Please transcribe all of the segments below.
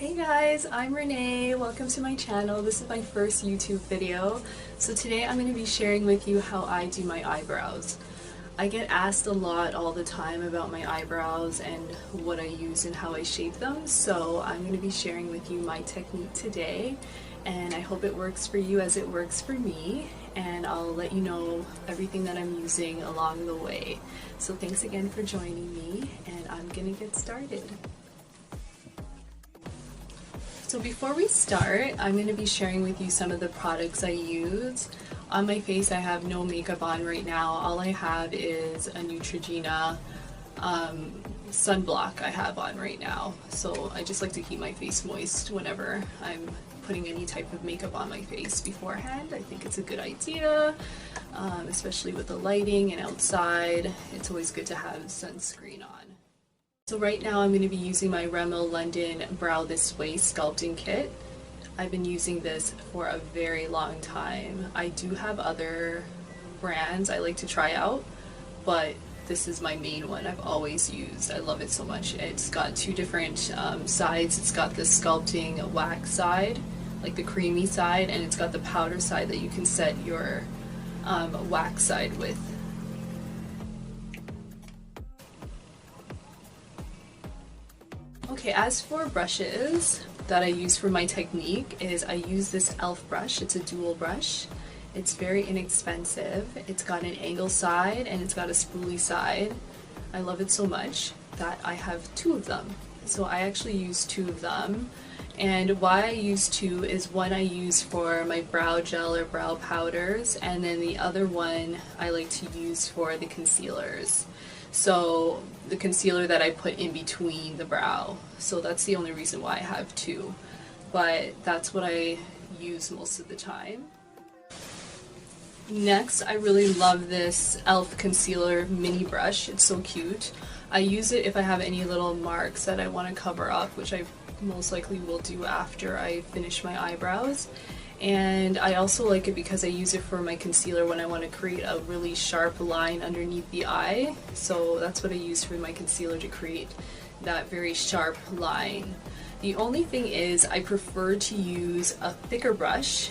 Hey guys, I'm Renee. Welcome to my channel. This is my first YouTube video. So today I'm going to be sharing with you how I do my eyebrows. I get asked a lot all the time about my eyebrows and what I use and how I shape them. So I'm going to be sharing with you my technique today, and I hope it works for you as it works for me, and I'll let you know everything that I'm using along the way. So thanks again for joining me, and I'm going to get started. So before we start, I'm going to be sharing with you some of the products I use. On my face I have no makeup on right now. All I have is a Neutrogena sunblock I have on right now. So I just like to keep my face moist whenever I'm putting any type of makeup on my face beforehand. I think it's a good idea, especially with the lighting and outside. It's always good to have sunscreen on. So right now I'm going to be using my Rimmel London Brow This Way Sculpting Kit. I've been using this for a very long time. I do have other brands I like to try out, but this is my main one I've always used. I love it so much. It's got two different sides. It's got the sculpting wax side, like the creamy side, and it's got the powder side that you can set your wax side with. Okay, as for brushes that I use for my technique is I use this e.l.f. brush. It's a dual brush. It's very inexpensive. It's got an angle side and it's got a spoolie side. I love it so much that I have two of them. So I actually use two of them. And why I use two is one I use for my brow gel or brow powders, and then the other one I like to use for the concealers. So the concealer that I put in between the brow. So that's the only reason why I have two. But that's what I use most of the time. Next, I really love this e.l.f. concealer mini brush. It's so cute. I use it if I have any little marks that I want to cover up, which I most likely will do after I finish my eyebrows. And I also like it because I use it for my concealer when I want to create a really sharp line underneath the eye. So that's what I use for my concealer, to create that very sharp line. The only thing is I prefer to use a thicker brush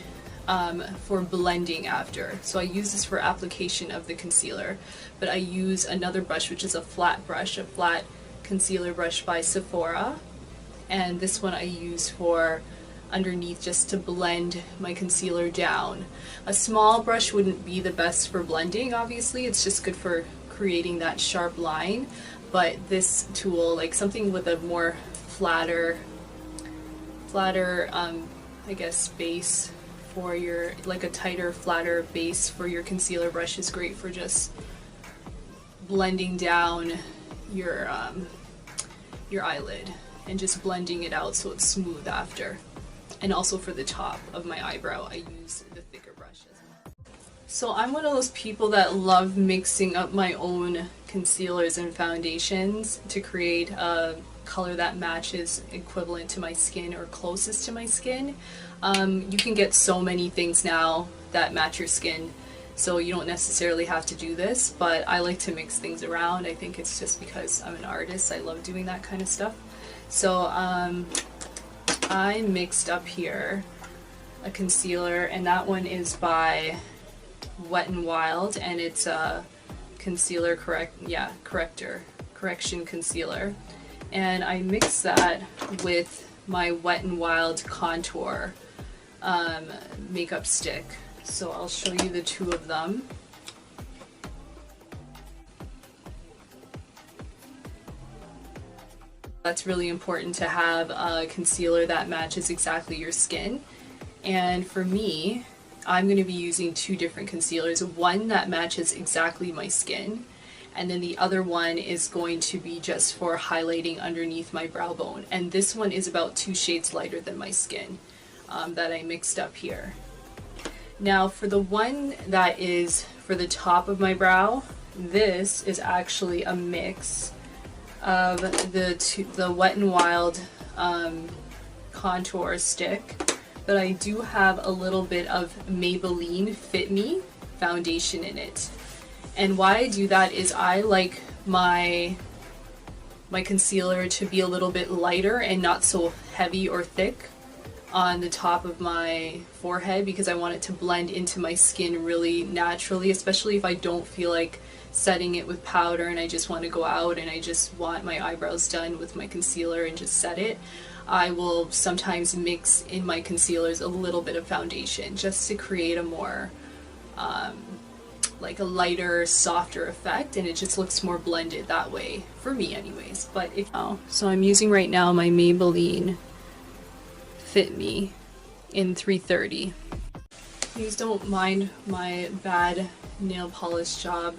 for blending after. So I use this for application of the concealer, but I use another brush which is a flat brush, a flat concealer brush by Sephora, and this one I use for underneath just to blend my concealer down. A small brush wouldn't be the best for blending, obviously. It's just good for creating that sharp line, but this tool, like something with a more flatter I guess base for your, like a tighter, flatter base for your concealer brush, is great for just blending down your eyelid and just blending it out so it's smooth after. And also for the top of my eyebrow, I use the thicker brush as well. So I'm one of those people that love mixing up my own concealers and foundations to create a color that matches, equivalent to my skin or closest to my skin. You can get so many things now that match your skin, so you don't necessarily have to do this, but I like to mix things around. I think it's just because I'm an artist. I love doing that kind of stuff. So I mixed up here a concealer, and that one is by Wet n Wild, and it's a concealer correction concealer, and I mixed that with my Wet n Wild contour makeup stick. So I'll show you the two of them. That's really important to have a concealer that matches exactly your skin. And for me, I'm going to be using two different concealers. One that matches exactly my skin, and then the other one is going to be just for highlighting underneath my brow bone. And this one is about 2 shades lighter than my skin that I mixed up here. Now for the one that is for the top of my brow, this is actually a mix of the Wet n Wild contour stick, but I do have a little bit of Maybelline Fit Me foundation in it. And why I do that is I like my concealer to be a little bit lighter and not so heavy or thick on the top of my forehead because I want it to blend into my skin really naturally, especially if I don't feel like setting it with powder and I just want to go out and I just want my eyebrows done with my concealer and just set it. I will sometimes mix in my concealers a little bit of foundation just to create a more like a lighter, softer effect, and it just looks more blended that way for me anyways. But if so I'm using right now my Maybelline Fit Me in 330. Please don't mind my bad nail polish job.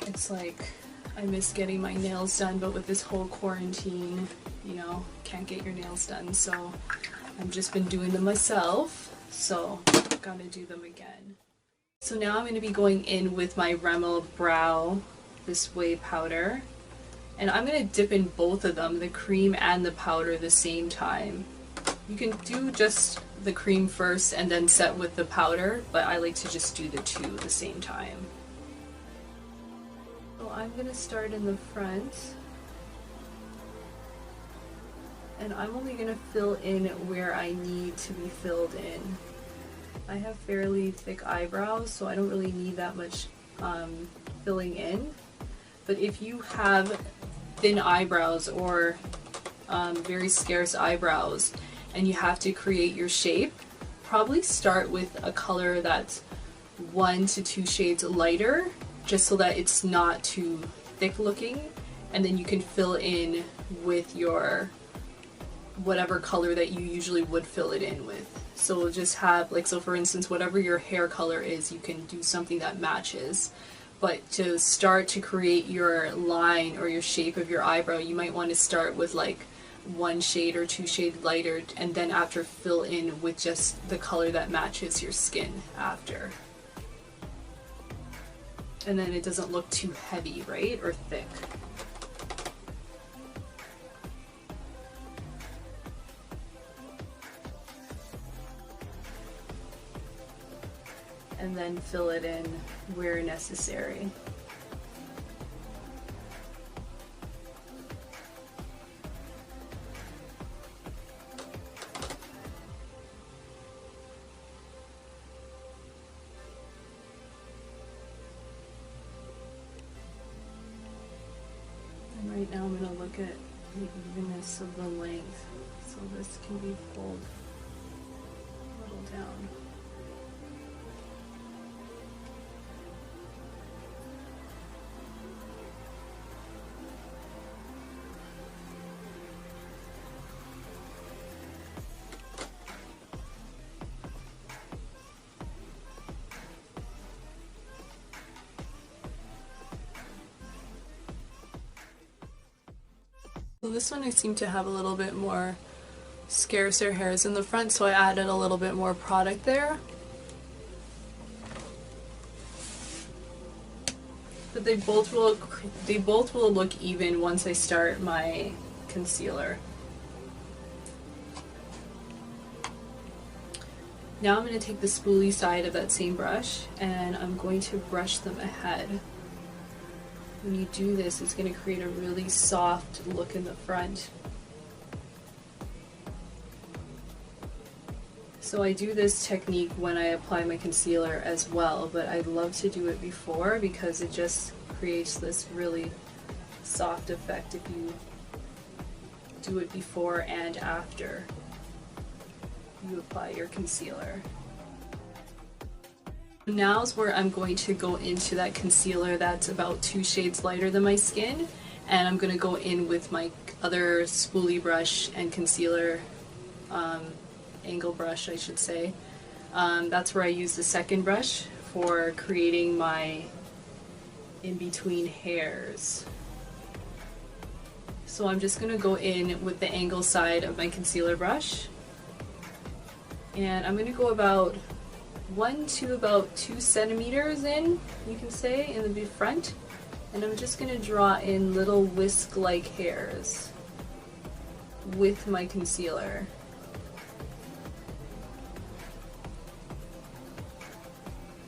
It's like I miss getting my nails done, but with this whole quarantine, you know, can't get your nails done, so I've just been doing them myself, so gotta do them again. So now I'm going to be going in with my Rimmel Brow This Way powder, and I'm going to dip in both of them, the cream and the powder, at the same time. You can do just the cream first and then set with the powder, but I like to just do the two at the same time. So I'm going to start in the front, and I'm only going to fill in where I need to be filled in. I have fairly thick eyebrows, so I don't really need that much filling in. But if you have thin eyebrows or very scarce eyebrows and you have to create your shape, probably start with a color that's 1 to 2 shades lighter, just so that it's not too thick looking, and then you can fill in with your whatever color that you usually would fill it in with. So we'll just have, like, so for instance, whatever your hair color is, you can do something that matches. But to start to create your line or your shape of your eyebrow, you might want to start with like 1 shade or 2 shades lighter, and then after fill in with just the color that matches your skin after. And then it doesn't look too heavy, right? Or thick. And then fill it in where necessary. And right now I'm going to look at the evenness of the length, so this can be pulled a little down. So this one I seem to have a little bit more scarcer hairs in the front, so I added a little bit more product there. But they both will look even once I start my concealer. Now I'm going to take the spoolie side of that same brush and I'm going to brush them ahead. When you do this, it's going to create a really soft look in the front. So I do this technique when I apply my concealer as well, but I love to do it before because it just creates this really soft effect if you do it before and after you apply your concealer. Now's where I'm going to go into that concealer that's about 2 shades lighter than my skin, and I'm going to go in with my other spoolie brush and concealer, angle brush I should say. That's where I use the second brush for creating my in-between hairs. So I'm just going to go in with the angle side of my concealer brush, and I'm going to go about 1 to about 2 centimeters in, you can say, in the front, and I'm just going to draw in little whisk-like hairs with my concealer.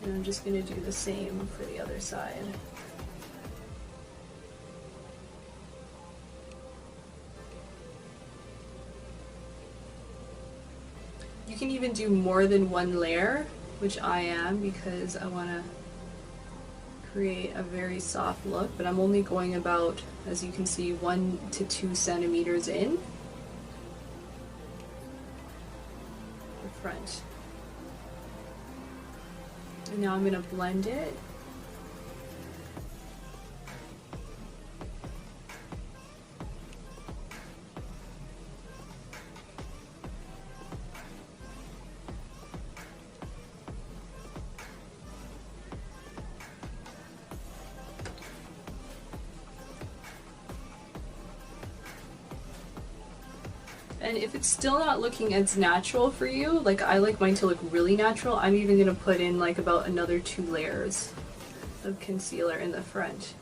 And I'm just going to do the same for the other side. You can even do more than one layer, which I am because I want to create a very soft look, but I'm only going about, as you can see, 1 to 2 centimeters in the front. And now I'm going to blend it. And if it's still not looking as natural for you, like I like mine to look really natural, I'm even going to put in like about another 2 layers of concealer in the front.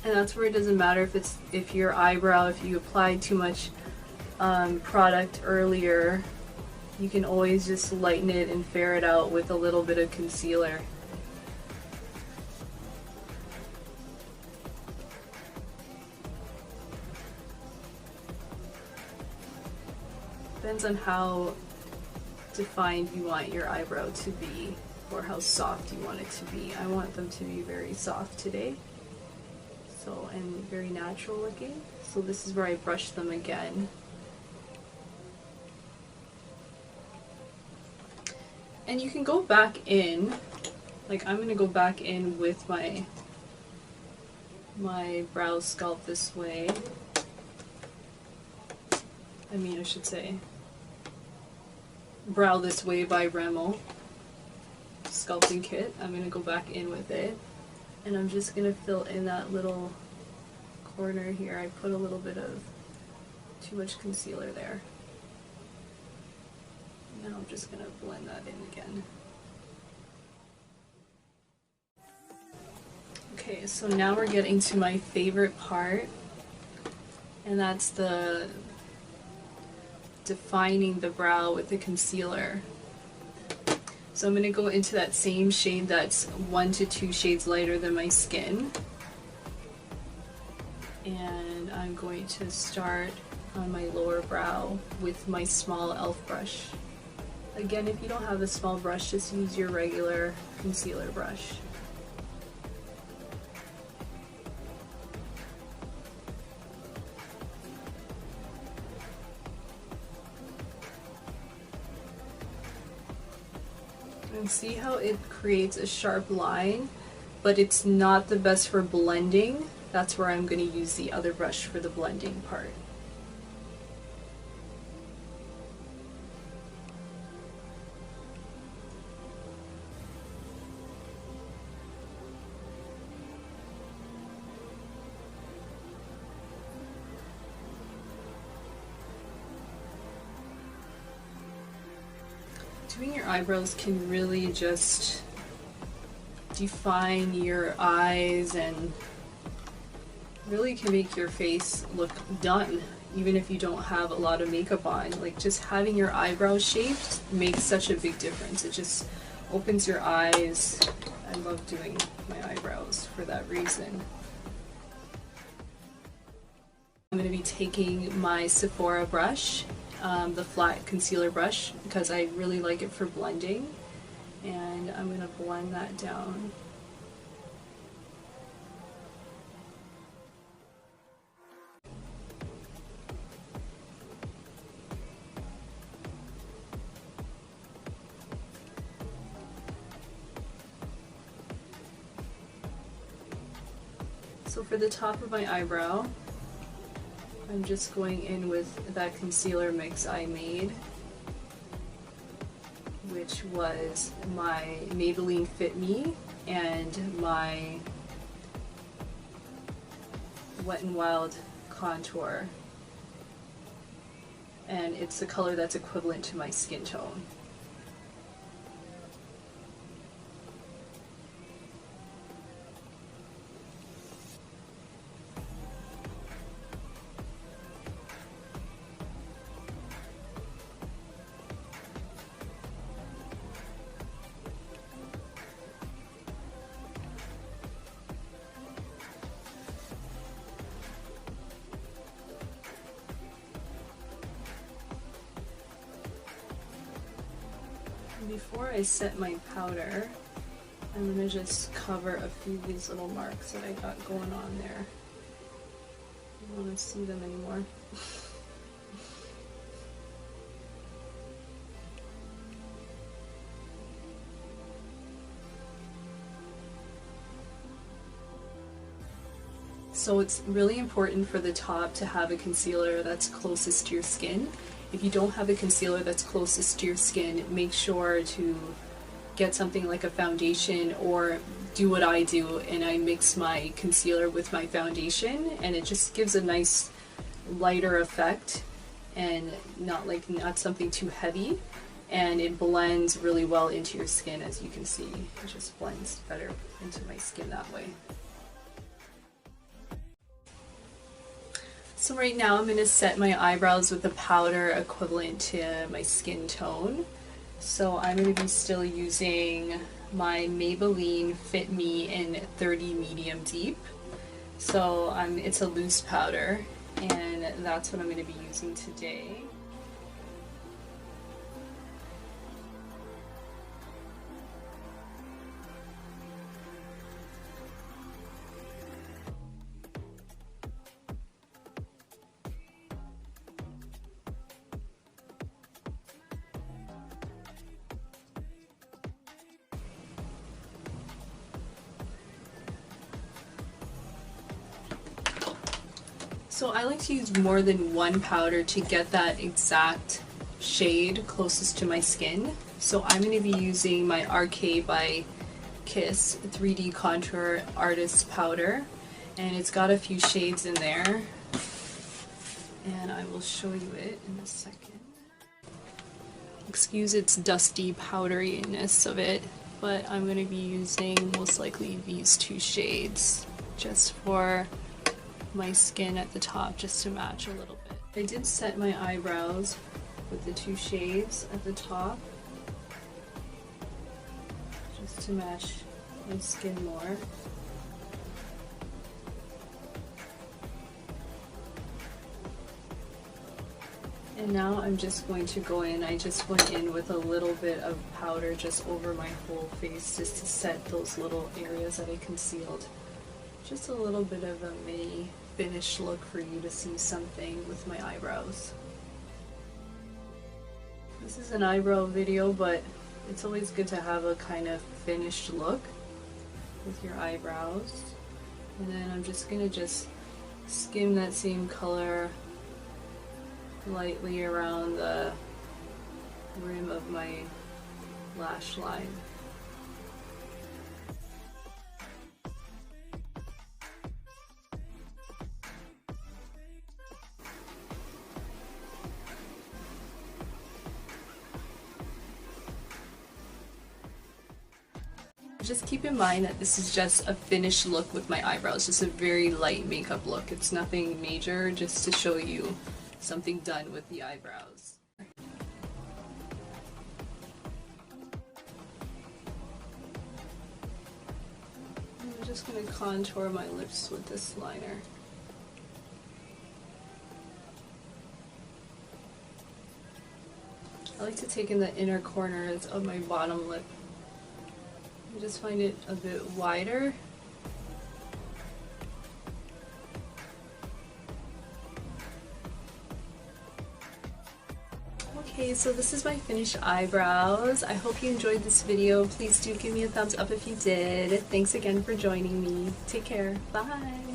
And that's where it doesn't matter if your eyebrow, if you applied too much product earlier, you can always just lighten it and fair it out with a little bit of concealer. Depends on how defined you want your eyebrow to be or how soft you want it to be. I want them to be very soft today, so, and very natural looking. So this is where I brush them again. And you can go back in, like I'm going to go back in with my brow sculpt this way. I should say Brow This Way by Rimmel sculpting kit. I'm going to go back in with it, and I'm just going to fill in that little corner here. I put a little bit of too much concealer there. Now I'm just going to blend that in again. Okay, so now we're getting to my favorite part, and that's the defining the brow with the concealer. So I'm going to go into that same shade that's 1 to 2 shades lighter than my skin. And I'm going to start on my lower brow with my small e.l.f. brush. Again, if you don't have a small brush, just use your regular concealer brush. And see how it creates a sharp line, but it's not the best for blending. That's where I'm going to use the other brush for the blending part. Doing your eyebrows can really just define your eyes and really can make your face look done, even if you don't have a lot of makeup on. Like, just having your eyebrows shaped makes such a big difference. It just opens your eyes. I love doing my eyebrows for that reason. I'm going to be taking my Sephora brush, the flat concealer brush, because I really like it for blending, and I'm going to blend that down. So for the top of my eyebrow, I'm just going in with that concealer mix I made, which was my Maybelline Fit Me and my Wet n Wild contour, and it's the color that's equivalent to my skin tone. before I set my powder, I'm going to just cover a few of these little marks that I got going on there. I don't want to see them anymore. So it's really important for the top to have a concealer that's closest to your skin. If you don't have a concealer that's closest to your skin, make sure to get something like a foundation, or do what I do and I mix my concealer with my foundation, and it just gives a nice lighter effect and not something too heavy, and it blends really well into your skin. As you can see, it just blends better into my skin that way. So right now I'm going to set my eyebrows with a powder equivalent to my skin tone. So I'm going to be still using my Maybelline Fit Me in 30 Medium Deep. So it's a loose powder, and that's what I'm going to be using today. So I like to use more than one powder to get that exact shade closest to my skin. So I'm going to be using my RK by Kiss 3D Contour Artist Powder, and it's got a few shades in there, and I will show you it in a second. Excuse its dusty powderiness of it, but I'm going to be using most likely these two shades just for my skin at the top, just to match a little bit. I did set my eyebrows with the two shades at the top just to match my skin more. And now I'm just going to go in. I just went in with a little bit of powder just over my whole face just to set those little areas that I concealed. Just a little bit of a mini finished look for you to see something with my eyebrows. This is an eyebrow video, but it's always good to have a kind of finished look with your eyebrows. And then I'm just going to skim that same color lightly around the rim of my lash line. Just keep in mind that this is just a finished look with my eyebrows, just a very light makeup look. It's nothing major, just to show you something done with the eyebrows. I'm just going to contour my lips with this liner. I like to take in the inner corners of my bottom lip. I just find it a bit wider. Okay, so this is my finished eyebrows. I hope you enjoyed this video. Please do give me a thumbs up if you did. Thanks again for joining me. Take care. Bye!